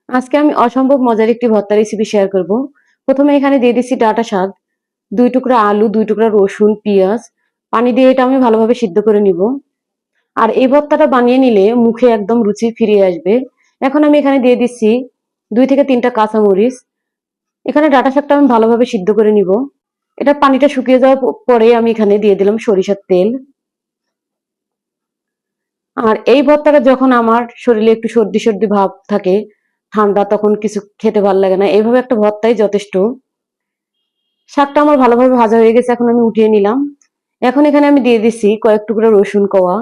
আজকে আমি অসম্ভব মজার একটি ভর্তা রেসিপি শেয়ার করব। প্রথমে এখানে দিয়ে দিচ্ছি ডাঁটা শাক, 2 টুকরা আলু, 2 টুকরা রসুন, পেঁয়াজ, পানি দিয়ে এটা আমি ভালোভাবে সিদ্ধ করে নিব। আর এই ভর্তাটা বানিয়ে নিলে মুখে একদম রুচি ফিরিয়ে আসবে। এখন আমি এখানে দিয়ে দিচ্ছি 2 থেকে 3টা কাঁচামরিচ। এখানে ডাঁটা শাকটা আমি ভালোভাবে সিদ্ধ করে নিব। এটা পানিটা শুকিয়ে যাওয়ার পরে আমি এখানে দিয়ে দিলাম সরিষার তেল। আর এই ভর্তাটা যখন আমার শরীরে একটু সর্দি সর্দি ভাব থাকে, ঠান্ডা, তখন কিছু খেতে ভালো লাগে না, এইভাবে একটা ভর্তাই যথেষ্ট। শাকটা আমার ভালোভাবে ভাজা হয়ে গেছে, এখন আমি উঠিয়ে নিলাম। এখন এখানে আমি দিয়ে দিচ্ছি কয়েক টুকরা রসুন কোয়া,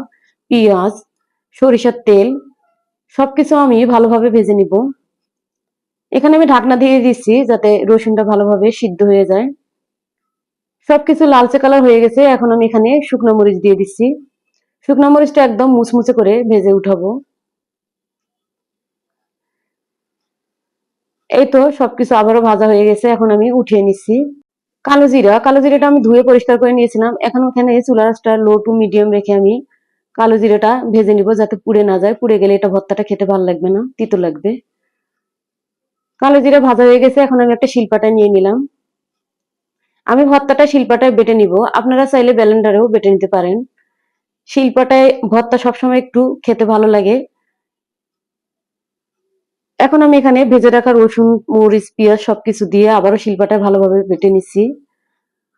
পেঁয়াজ, সরিষার তেল, সবকিছু আমি ভালোভাবে ভেজে নিব। এখানে আমি ঢাকনা দিয়ে দিচ্ছি যাতে রসুনটা ভালোভাবে সিদ্ধ হয়ে যায়। সবকিছু লালচে কালার হয়ে গেছে, এখন আমি এখানে শুকনো মরিচ দিয়ে দিচ্ছি। শুকনো মরিচটা একদম মুচমুচে করে ভেজে উঠাবো। এই তো সবকিছু আবারও ভাজা হয়ে গেছে, এখন আমি উঠিয়ে নিচ্ছি। কালো জিরাটা আমি ধুয়ে পরিষ্কার করে নিয়েছিলাম। এখন ওখানে চুলার আঁচটা লো টু মিডিয়াম রেখে আমি কালো জিরাটা ভেজে নিব যাতে পুড়ে না যায়। পুড়ে গেলে এটা ভর্তাটা খেতে ভালো লাগবে না, তিতো লাগবে। কালো জিরা ভাজা হয়ে গেছে, এখন আমি একটা শিলপাটায় নিয়ে নিলাম। আমি ভর্তাটা শিলপাটায় বেটে নিব, আপনারা চাইলে ব্লেন্ডারেও বেটে নিতে পারেন। শিলপাটায় ভর্তা সবসময় একটু খেতে ভালো লাগে। এখন আমি এখানে ভেজে রাখা রসুন, মরিচ, পেঁয়াজ সবকিছু দিয়ে আবারও শিলপাটায় ভালোভাবে বেটে নিচ্ছি।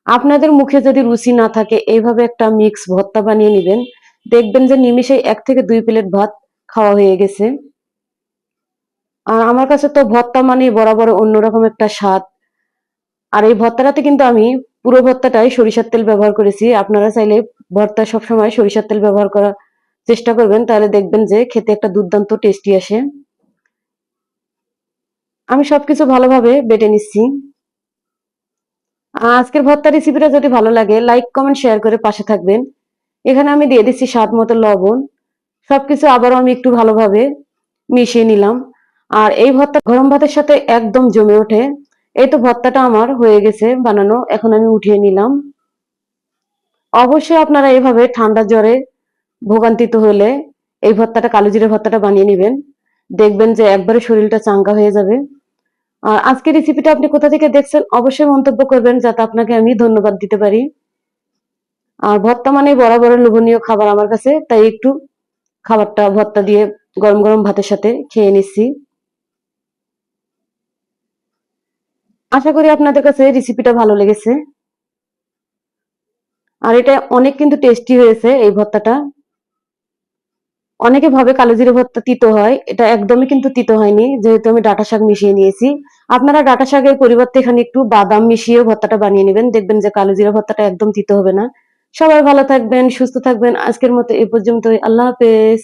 আপনাদের মুখে যদি রুচি না থাকে এইভাবে একটা মিক্স ভর্তা বানিয়ে নেবেন, দেখবেন যে নিমিষে 1 থেকে 2 প্লেট ভাত খাওয়া হয়ে গেছে। আর আমার কাছে তো ভর্তা মানে বরাবর অন্যরকম একটা স্বাদ। আর এই ভর্তাটাতে কিন্তু আমি পুরো ভর্তাটাই সরিষার তেল ব্যবহার করেছি। আপনারা চাইলে ভর্তা সবসময় সরিষার তেল ব্যবহার করার চেষ্টা করবেন, তাহলে দেখবেন যে খেতে একটা দুর্দান্ত টেস্টি আসে। আমি সবকিছু ভালোভাবে বেটে নিচ্ছি। আজকের ভর্তা রেসিপিটা যদি ভালো লাগে লাইক কমেন্ট শেয়ার করে পাশে থাকবেন। এখানে আমি দিয়ে দিচ্ছি স্বাদ মতো লবণ। সবকিছু আবারও আমি একটু ভালোভাবে মিশিয়ে নিলাম। আর এই ভর্তা গরম ভাতের সাথে একদম জমে ওঠে। এই তো ভর্তাটা আমার হয়ে গেছে বানানো, এখন আমি উঠিয়ে নিলাম। অবশ্যই আপনারা এভাবে ঠান্ডা জ্বরে ভোগান্তিত হলে এই ভর্তাটা, কালো জিরে ভর্তাটা বানিয়ে নেবেন, দেখবেন যে একবারে শরীরটা চাঙ্গা হয়ে যাবে। আর আজকের রেসিপিটা আপনি কোথা থেকে দেখছেন অবশ্যই মন্তব্য করবেন, যাতে আপনাকে আমি ধন্যবাদ দিতে পারি। আর ভর্তা মানে বরাবর লোভনীয় খাবার আমার কাছে, তাই একটু খাবারটা ভর্তা দিয়ে গরম গরম ভাতের সাথে খেয়ে নিচ্ছি। আশা করি আপনাদের কাছে রেসিপিটা ভালো লেগেছে। আর এটা অনেক কিন্তু টেস্টি হয়েছে এই ভর্তাটা। অনেকে ভাবে কালো জিরে ভর্তা তিতো হয়, এটা একদমই কিন্তু তিতো হয়নি, যেহেতু আমি ডাঁটা শাক মিশিয়ে নিয়েছি। আপনারা ডাঁটা শাকের পরিবর্তে এখানে একটু বাদাম মিশিয়ে ভর্তাটা বানিয়ে নেবেন, দেখবেন যে কালো জিরে ভর্তাটা একদম তিতো হবে না। সবাই ভালো থাকবেন, সুস্থ থাকবেন। আজকের মতো এ পর্যন্তই। আল্লাহ হাফেজ।